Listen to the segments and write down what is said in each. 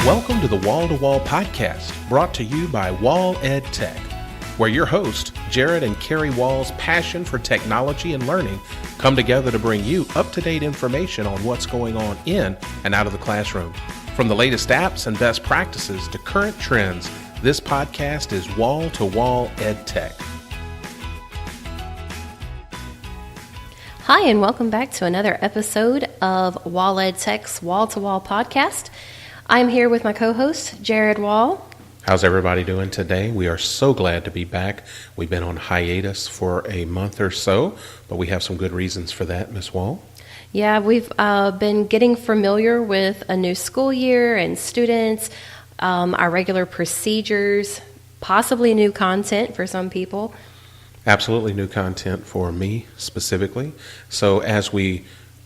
Welcome to the Wall to Wall podcast, brought to you by Wall Ed Tech, where your host, Jared and Kari Wall's passion for technology and learning come together to bring you up-to-date information on what's going on in and out of the classroom. From the latest apps and best practices to current trends, this podcast is Wall to Wall Ed Tech. Hi, and welcome back to another episode of Wall Ed Tech's Wall to Wall podcast. I'm here with my co-host, Jared Wall. How's everybody doing today? We are so glad to be back. We've been on hiatus for a month or so, but we have some good reasons for that, Miss Wall. Yeah, we've been getting familiar with a new school year and students, our regular procedures, possibly new content for some people. Absolutely new content for me specifically. So as we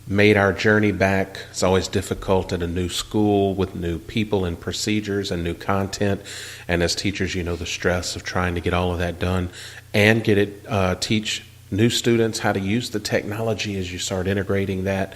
made our journey back, it's always difficult at a new school with new people and procedures and new content. And as teachers, you know the stress of trying to get all of that done and get it, teach new students how to use the technology as you start integrating that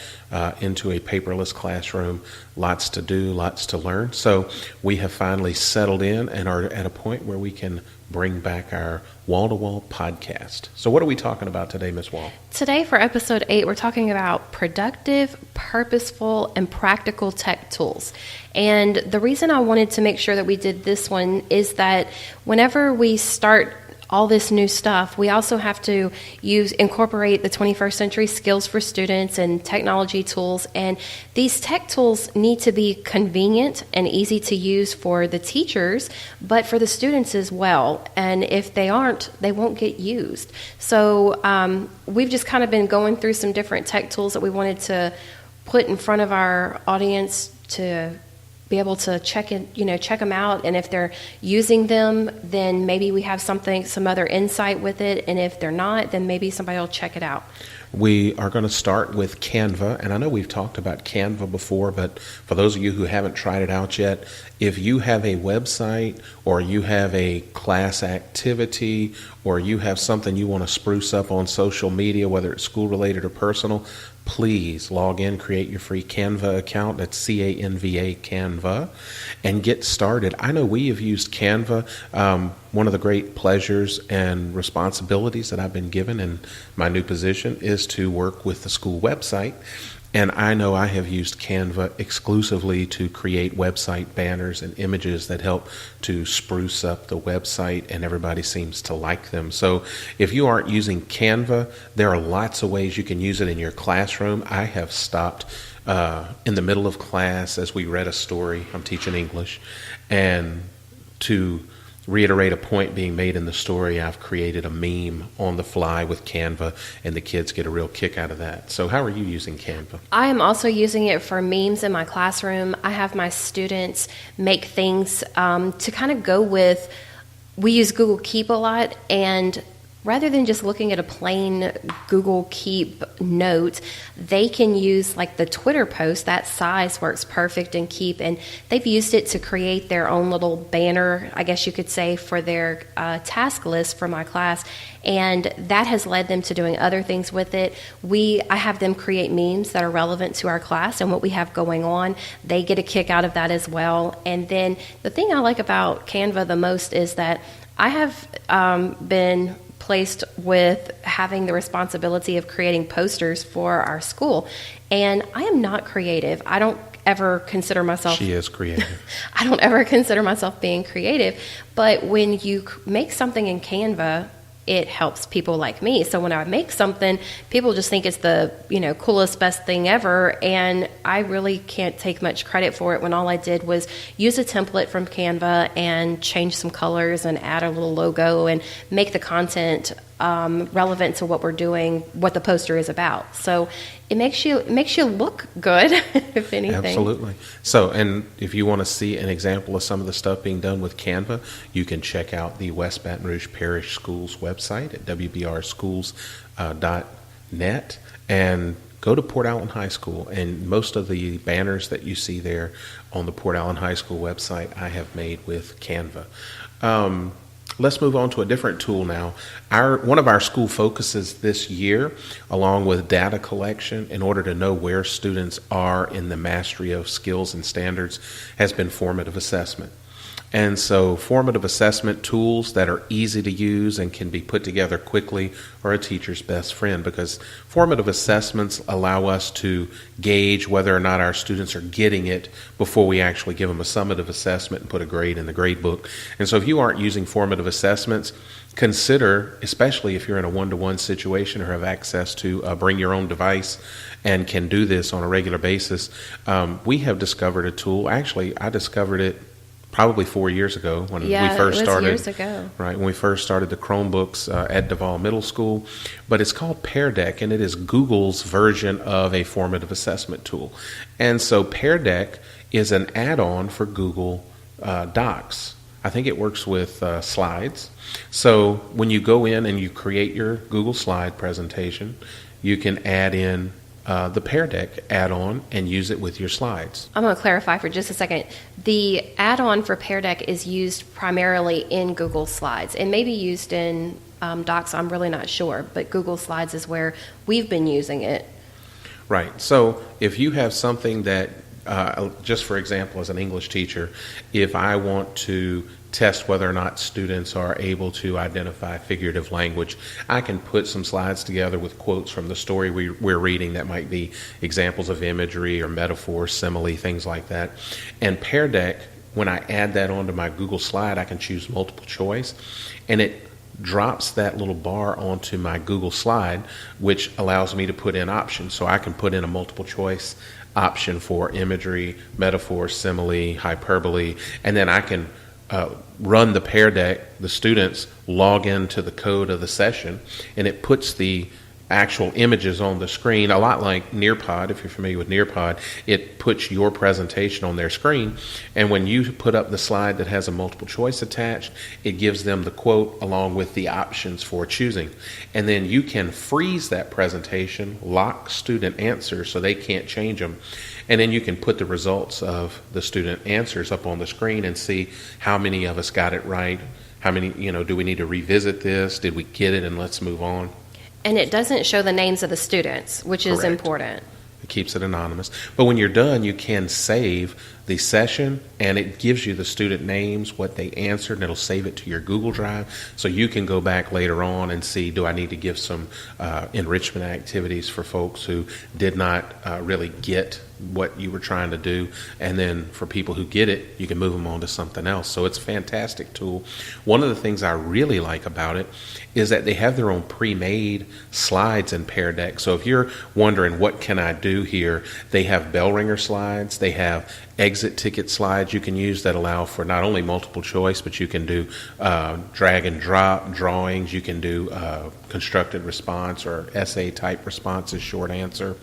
into a paperless classroom. Lots to do, lots to learn. So we have finally settled in and are at a point where we can bring back our wall-to-wall podcast. So what are we talking about today, Ms. Wall? Today for episode 8, we're talking about productive, purposeful, and practical tech tools. And the reason I wanted to make sure that we did this one is that whenever we start all this new stuff, we also have to incorporate the 21st century skills for students and technology tools. And these tech tools need to be convenient and easy to use for the teachers, but for the students as well. And if they aren't, they won't get used. So we've just kind of been going through some different tech tools that we wanted to put in front of our audience to be able to check them out, and if they're using them, then maybe we have some other insight with it, and if they're not, then maybe somebody will check it out. We are going to start with Canva, and I know we've talked about Canva before, but for those of you who haven't tried it out yet, if you have a website or you have a class activity or you have something you want to spruce up on social media, whether it's school-related or personal, please log in, create your free Canva account. That's Canva, Canva, and get started. I know we have used Canva. One of the great pleasures and responsibilities that I've been given in my new position is to work with the school website. And I know I have used Canva exclusively to create website banners and images that help to spruce up the website, and everybody seems to like them. So if you aren't using Canva, there are lots of ways you can use it in your classroom. I have stopped in the middle of class as we read a story. I'm teaching English, and to reiterate a point being made in the story, I've created a meme on the fly with Canva, and the kids get a real kick out of that. So how are you using Canva? I am also using it for memes in my classroom. I have my students make things to kind of go with, we use Google Keep a lot, and rather than just looking at a plain Google Keep note, they can use like the Twitter post. That size works perfect in Keep, and they've used it to create their own little banner, I guess you could say, for their task list for my class, and that has led them to doing other things with it. I have them create memes that are relevant to our class and what we have going on. They get a kick out of that as well. And then the thing I like about Canva the most is that I have been placed with having the responsibility of creating posters for our school, and I am not creative. I don't ever consider myself... She is creative. I don't ever consider myself being creative, but when you make something in Canva, it helps people like me. So when I make something, people just think it's the coolest, best thing ever, and I really can't take much credit for it when all I did was use a template from Canva and change some colors and add a little logo and make the content relevant to what we're doing, what the poster is about. So it makes you look good, if anything. Absolutely. So, and if you want to see an example of some of the stuff being done with Canva, you can check out the West Baton Rouge Parish Schools website at wbrschools.net and go to Port Allen High School. And most of the banners that you see there on the Port Allen High School website, I have made with Canva. Let's move on to a different tool now. One of our school focuses this year, along with data collection, in order to know where students are in the mastery of skills and standards, has been formative assessment. And so formative assessment tools that are easy to use and can be put together quickly are a teacher's best friend, because formative assessments allow us to gauge whether or not our students are getting it before we actually give them a summative assessment and put a grade in the grade book. And so if you aren't using formative assessments, consider, especially if you're in a one-to-one situation or have access to bring your own device and can do this on a regular basis, we have discovered a tool. Actually, I discovered it probably 4 years ago when we first started. Years ago. Right, when we first started the Chromebooks at Duvall Middle School. But it's called Pear Deck, and it is Google's version of a formative assessment tool. And so Pear Deck is an add-on for Google Docs. I think it works with slides. So when you go in and you create your Google slide presentation, you can add in the Pear Deck add-on and use it with your slides. I'm going to clarify for just a second. The add-on for Pear Deck is used primarily in Google Slides. It may be used in Docs, I'm really not sure, but Google Slides is where we've been using it. Right. So if you have something that, just for example, as an English teacher, if I want to test whether or not students are able to identify figurative language, I can put some slides together with quotes from the story we're reading that might be examples of imagery or metaphor, simile, things like that. And Pear Deck, when I add that onto my Google slide, I can choose multiple choice, and it drops that little bar onto my Google slide, which allows me to put in options. So I can put in a multiple choice option for imagery, metaphor, simile, hyperbole, and then I can run the Pear Deck. The students log into the code of the session, and it puts the actual images on the screen, a lot like Nearpod. If you're familiar with Nearpod, it puts your presentation on their screen, and when you put up the slide that has a multiple choice attached, it gives them the quote along with the options for choosing. And then you can freeze that presentation, lock student answers so they can't change them, and then you can put the results of the student answers up on the screen and see how many of us got it right, how many, do we need to revisit this, did we get it, and let's move on. And it doesn't show the names of the students, which is important. It keeps it anonymous. But when you're done, you can save the session, and it gives you the student names, what they answered, and it'll save it to your Google Drive. So you can go back later on and see, do I need to give some enrichment activities for folks who did not really get what you were trying to do, and then for people who get it, you can move them on to something else. So it's a fantastic tool. One of the things I really like about it is that they have their own pre-made slides in Pear Deck. So if you're wondering what can I do here, they have bell ringer slides, they have exit ticket slides you can use that allow for not only multiple choice, but you can do drag and drop drawings, you can do constructed response or essay type responses, short answer.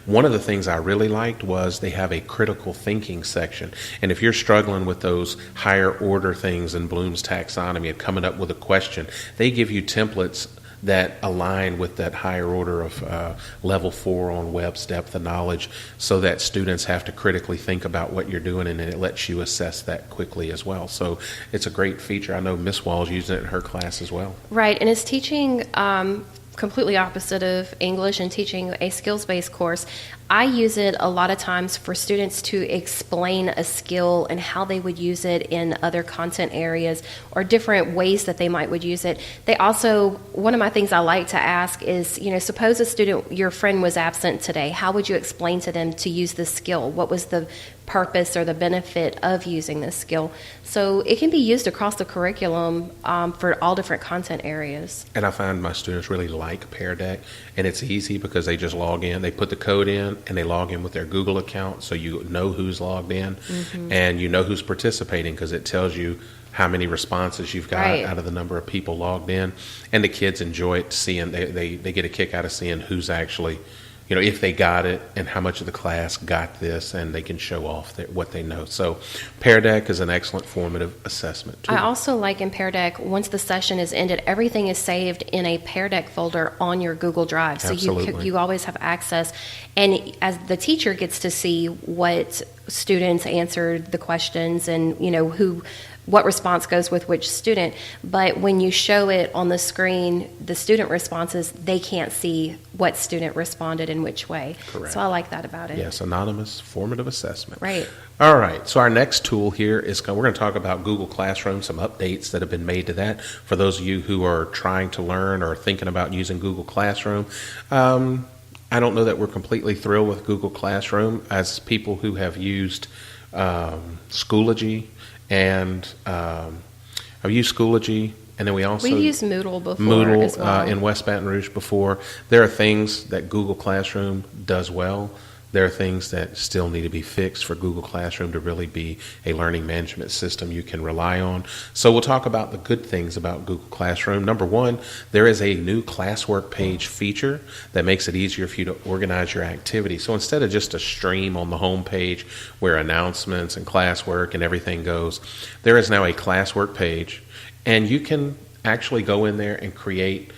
One of the things I really liked was they have a critical thinking section. And if you're struggling with those higher order things in Bloom's taxonomy and coming up with a question, they give you templates that align with that higher order of level 4 on Webb's depth of knowledge, so that students have to critically think about what you're doing, and it lets you assess that quickly as well. So it's a great feature. I know Miss Wall's using it in her class as well. Right, and it's teaching completely opposite of English and teaching a skills-based course. I use it a lot of times for students to explain a skill and how they would use it in other content areas or different ways that they would use it. They also, one of my things I like to ask is, suppose a student, your friend was absent today, how would you explain to them to use this skill? What was the purpose or the benefit of using this skill? So it can be used across the curriculum for all different content areas. And I find my students really like Pear Deck, and it's easy because they just log in, they put the code in, and they log in with their Google account, so you know who's logged in, and you know who's participating because it tells you how many responses you've got out of the number of people logged in. And the kids enjoy it, seeing they get a kick out of seeing who's actually, if they got it and how much of the class got this, and they can show off what they know. So Pear Deck is an excellent formative assessment tool. I also like in Pear Deck, once the session is ended, everything is saved in a Pear Deck folder on your Google Drive. So you always have access. And as the teacher gets to see what students answered the questions and, who what response goes with which student. But when you show it on the screen, the student responses, they can't see what student responded in which way. Correct. So I like that about it. Yes, anonymous formative assessment. Right. All right, so our next tool here is we're going to talk about Google Classroom, some updates that have been made to that for those of you who are trying to learn or thinking about using Google Classroom. I don't know that we're completely thrilled with Google Classroom as people who have used Schoology, and I've used Schoology, and then we used Moodle before as well. In West Baton Rouge before. There are things that Google Classroom does well. There are things that still need to be fixed for Google Classroom to really be a learning management system you can rely on. So we'll talk about the good things about Google Classroom. Number one, there is a new classwork page feature that makes it easier for you to organize your activity. So instead of just a stream on the home page where announcements and classwork and everything goes, there is now a classwork page, and you can actually go in there and create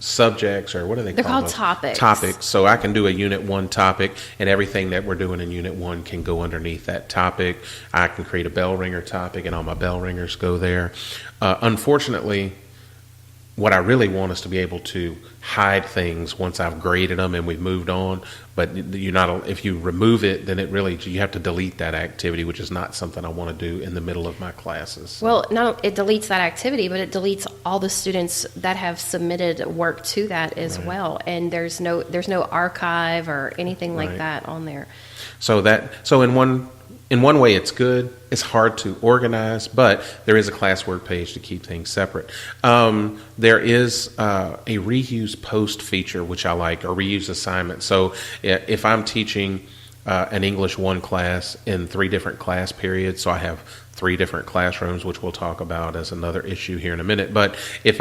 subjects, or what do they They're call called them? topics. So I can do a Unit 1 topic, and everything that we're doing in Unit 1 can go underneath that topic. I can create a bell ringer topic, and all my bell ringers go there. Unfortunately, what I really want is to be able to hide things once I've graded them and we've moved on. But if you remove it, then you have to delete that activity, which is not something I want to do in the middle of my classes. Well, it deletes that activity, but it deletes all the students that have submitted work to that as well. And there's no archive or anything like that on there. So in one way, it's good. It's hard to organize, but there is a classwork page to keep things separate. There is a reuse post feature, which I like, or reuse assignment. So if I'm teaching an English 1 class in 3 different class periods, so I have 3 different classrooms, which we'll talk about as another issue here in a minute. But if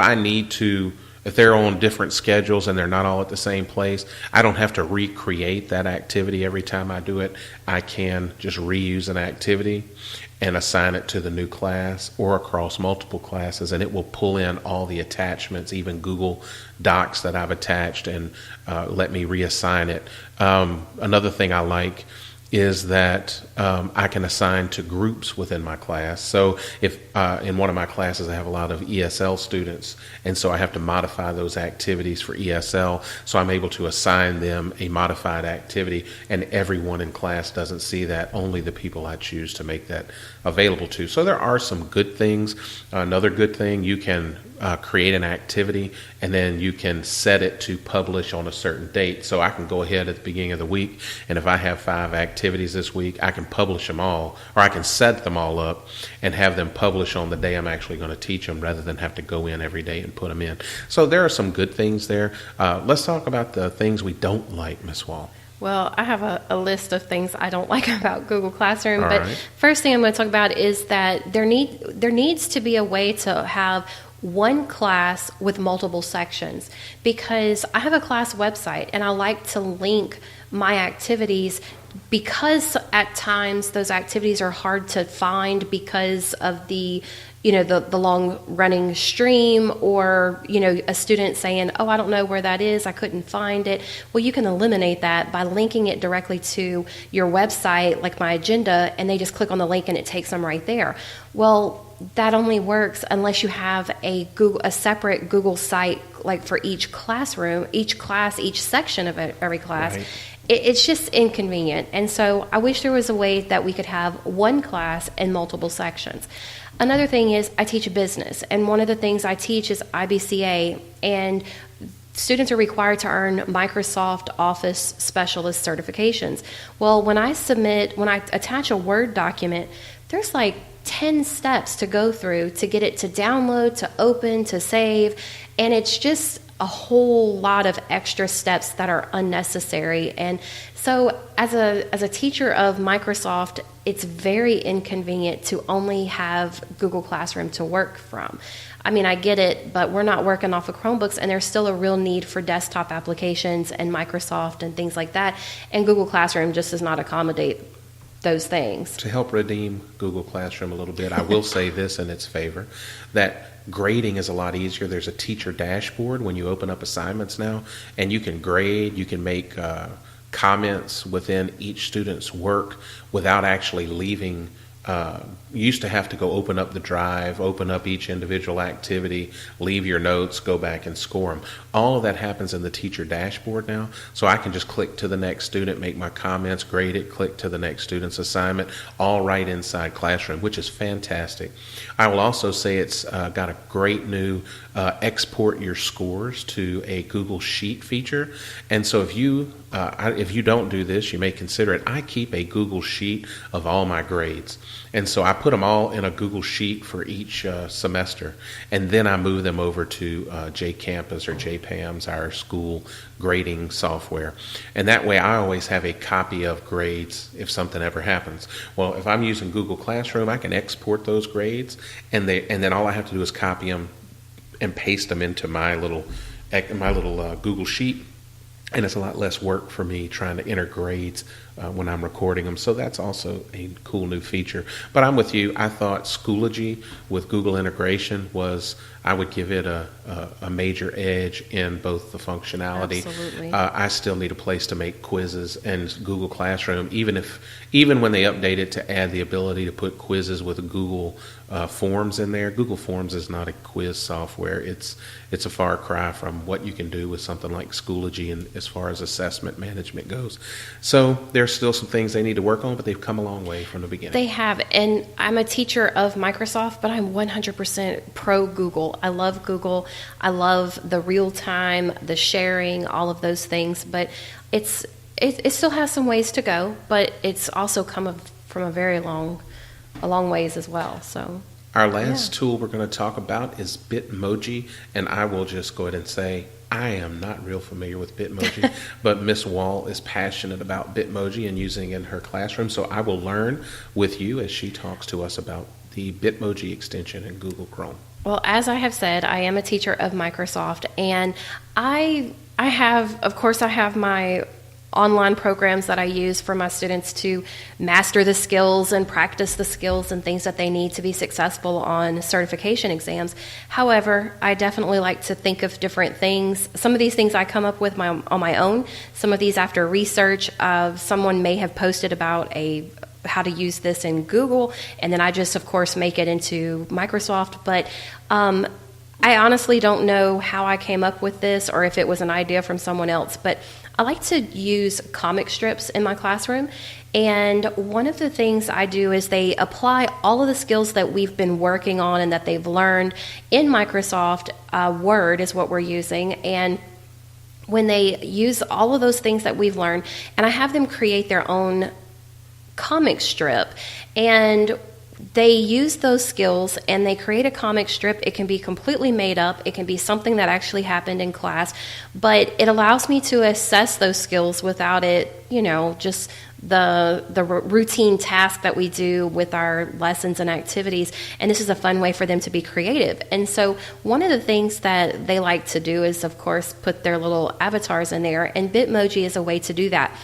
they're on different schedules and they're not all at the same place, I don't have to recreate that activity every time I do it. I can just reuse an activity and assign it to the new class or across multiple classes, and it will pull in all the attachments, even Google Docs that I've attached, and let me reassign it. Another thing I like is that I can assign to groups within my class. So if in one of my classes I have a lot of ESL students, and so I have to modify those activities for ESL, so I'm able to assign them a modified activity, and everyone in class doesn't see that, only the people I choose to make that available to. So there are some good things. Another good thing, you can create an activity, and then you can set it to publish on a certain date. So I can go ahead at the beginning of the week, and if I have 5 activities this week, I can publish them all, or I can set them all up and have them publish on the day I'm actually going to teach them, rather than have to go in every day and put them in. So there are some good things there. Let's talk about the things we don't like, Ms. Wall. Well, I have a list of things I don't like about Google Classroom. All But right. First thing I'm going to talk about is that there needs to be a way to have one class with multiple sections, because I have a class website and I like to link my activities, because at times those activities are hard to find because of the long running stream, or a student saying, oh, I don't know where that is, I couldn't find it. Well, you can eliminate that by linking it directly to your website, like my agenda, and they just click on the link and it takes them right there. Well, that only works unless you have a separate Google site, like for each classroom, each class, each section of every class. Right. It's just inconvenient. And so I wish there was a way that we could have one class and multiple sections. Another thing is, I teach a business, and one of the things I teach is IBCA, and students are required to earn Microsoft Office Specialist certifications. Well, when I attach a Word document, there's like 10 steps to go through to get it to download, to open, to save, and it's just a whole lot of extra steps that are unnecessary. And so as a teacher of Microsoft, it's very inconvenient to only have Google Classroom to work from. I mean, I get it, but we're not working off of Chromebooks, and there's still a real need for desktop applications and Microsoft and things like that, and Google Classroom just does not accommodate those things. To help redeem Google Classroom a little bit, I will say this in its favor, that grading is a lot easier. There's a teacher dashboard when you open up assignments now, and you can grade, you can make comments within each student's work without actually leaving used to have to go open up the drive, open up each individual activity, leave your notes, go back and score them. All of that happens in the teacher dashboard now. So I can just click to the next student, make my comments, grade it, click to the next student's assignment, all right inside Classroom, which is fantastic. I will also say it's got a great new export your scores to a Google Sheet feature. And so if you don't do this, you may consider it. I keep a Google Sheet of all my grades. And so I put them all in a Google Sheet for each semester, and then I move them over to JCampus or JPAMS, our school grading software. And that way I always have a copy of grades if something ever happens. Well, if I'm using Google Classroom, I can export those grades, and then all I have to do is copy them and paste them into my little Google Sheet. And it's a lot less work for me trying to enter grades when I'm recording them. So that's also a cool new feature. But I'm with you. I thought Schoology with Google integration I would give it a major edge in both the functionality. Absolutely. I still need a place to make quizzes, and Google Classroom, even when they update it to add the ability to put quizzes with Google Forms in there. Google Forms is not a quiz software. It's a far cry from what you can do with something like Schoology and as far as assessment management goes. So there's still some things they need to work on, but they've come a long way from the beginning. They have, and I'm a teacher of Microsoft, but I'm 100% pro Google. I love Google. I love the real time, the sharing, all of those things. But it still has some ways to go, but it's also come from a long ways as well. So our last tool we're going to talk about is Bitmoji, and I will just go ahead and say I am not real familiar with Bitmoji, but Miss Wall is passionate about Bitmoji and using it in her classroom. So I will learn with you as she talks to us about the Bitmoji extension in Google Chrome. Well, as I have said, I am a teacher of Microsoft, and I have my online programs that I use for my students to master the skills and practice the skills and things that they need to be successful on certification exams. However, I definitely like to think of different things. Some of these things I come up with on my own. Some of these after research. Someone may have posted about how to use this in Google, and then I just, of course, make it into Microsoft. But I honestly don't know how I came up with this or if it was an idea from someone else, but I like to use comic strips in my classroom, and one of the things I do is they apply all of the skills that we've been working on and that they've learned in Microsoft Word is what we're using, and when they use all of those things that we've learned, and I have them create their own comic strip, and they use those skills and they create a comic strip. It can be completely made up. It can be something that actually happened in class, but it allows me to assess those skills without it, just the routine task that we do with our lessons and activities. And this is a fun way for them to be creative. And so one of the things that they like to do is, of course, put their little avatars in there, and Bitmoji is a way to do that.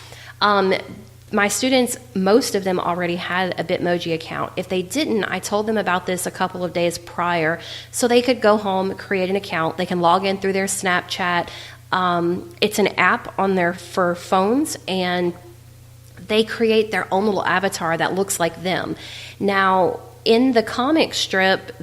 My students, most of them already had a Bitmoji account. If they didn't, I told them about this a couple of days prior so they could go home, create an account. They can log in through their Snapchat. It's an app for phones, and they create their own little avatar that looks like them. Now, in the comic strip,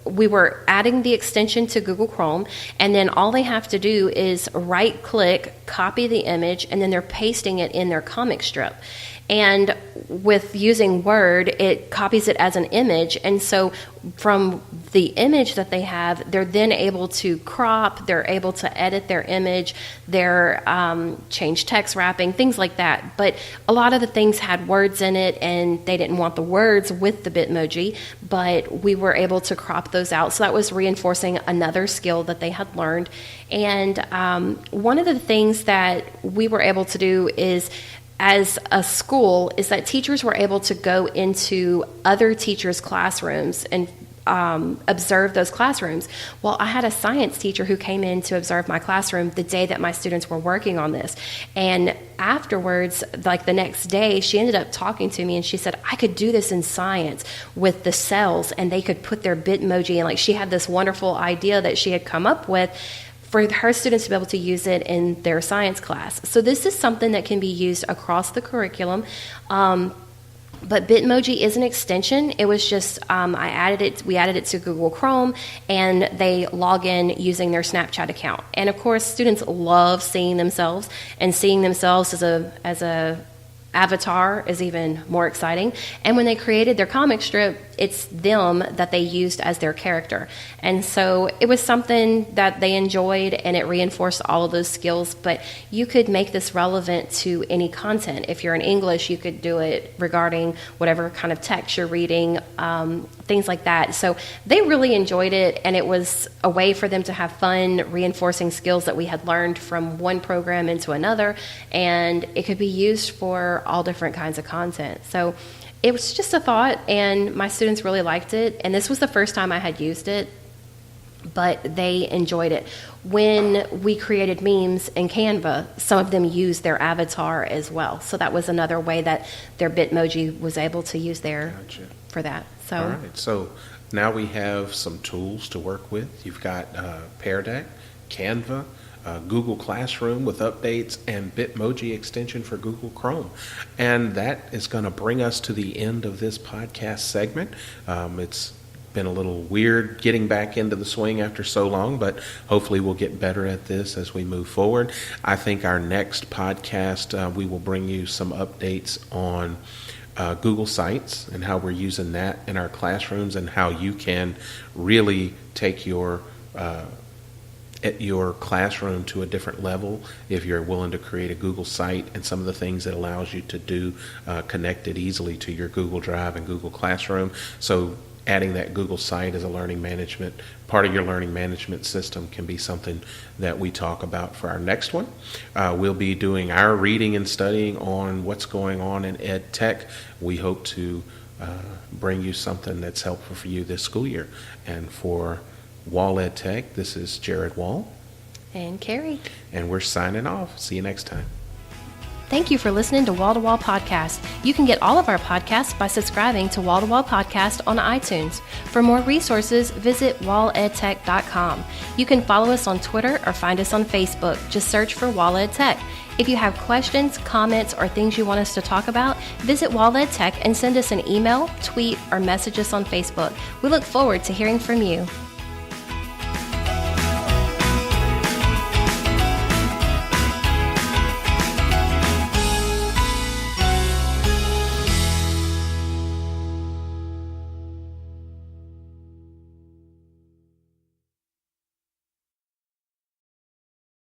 we were adding the extension to Google Chrome, and then all they have to do is right-click, copy the image, and then they're pasting it in their comic strip. And with using Word, it copies it as an image, and so from the image that they have, they're then able to crop, they're able to edit their image, they're change text wrapping, things like that. But a lot of the things had words in it, and they didn't want the words with the Bitmoji, but we were able to crop those out. So that was reinforcing another skill that they had learned. And one of the things that we were able to do is, as a school, is that teachers were able to go into other teachers' classrooms and observe those classrooms. Well, I had a science teacher who came in to observe my classroom the day that my students were working on this. And afterwards, like the next day, she ended up talking to me and she said, I could do this in science with the cells, and they could put their Bitmoji in. Like, she had this wonderful idea that she had come up with for her students to be able to use it in their science class. So this is something that can be used across the curriculum. But Bitmoji is an extension. It was just we added it to Google Chrome, and they log in using their Snapchat account. And of course, students love seeing themselves, and seeing themselves as a avatar is even more exciting. And when they created their comic strip, it's them that they used as their character. And so it was something that they enjoyed, and it reinforced all of those skills. But you could make this relevant to any content. If you're in English, you could do it regarding whatever kind of text you're reading, things like that. So they really enjoyed it, and it was a way for them to have fun reinforcing skills that we had learned from one program into another, and it could be used for all different kinds of content. So it was just a thought, and my students really liked it, and this was the first time I had used it, but they enjoyed it. When we created memes in Canva, some of them used their avatar as well, so that was another way that their Bitmoji was able to use for that. So, all right, so now we have some tools to work with. You've got Pear Deck, Canva, Google Classroom with updates, and Bitmoji extension for Google Chrome. And that is going to bring us to the end of this podcast segment. It's been a little weird getting back into the swing after so long, but hopefully we'll get better at this as we move forward. I think our next podcast, we will bring you some updates on Google Sites and how we're using that in our classrooms, and how you can really take your classroom to a different level if you're willing to create a Google site, and some of the things it allows you to do connected easily to your Google Drive and Google Classroom. So adding that Google site as a learning management, part of your learning management system, can be something that we talk about for our next one. We'll be doing our reading and studying on what's going on in ed tech. We hope to bring you something that's helpful for you this school year. And for Wall Ed Tech, this is Jared Wall. And Kari. And we're signing off. See you next time. Thank you for listening to Wall to Wall Podcast. You can get all of our podcasts by subscribing to Wall to Wall Podcast on iTunes. For more resources, visit walledtech.com. You can follow us on Twitter or find us on Facebook. Just search for Wall Ed Tech. If you have questions, comments, or things you want us to talk about, visit Wall Ed Tech and send us an email, tweet, or message us on Facebook. We look forward to hearing from you.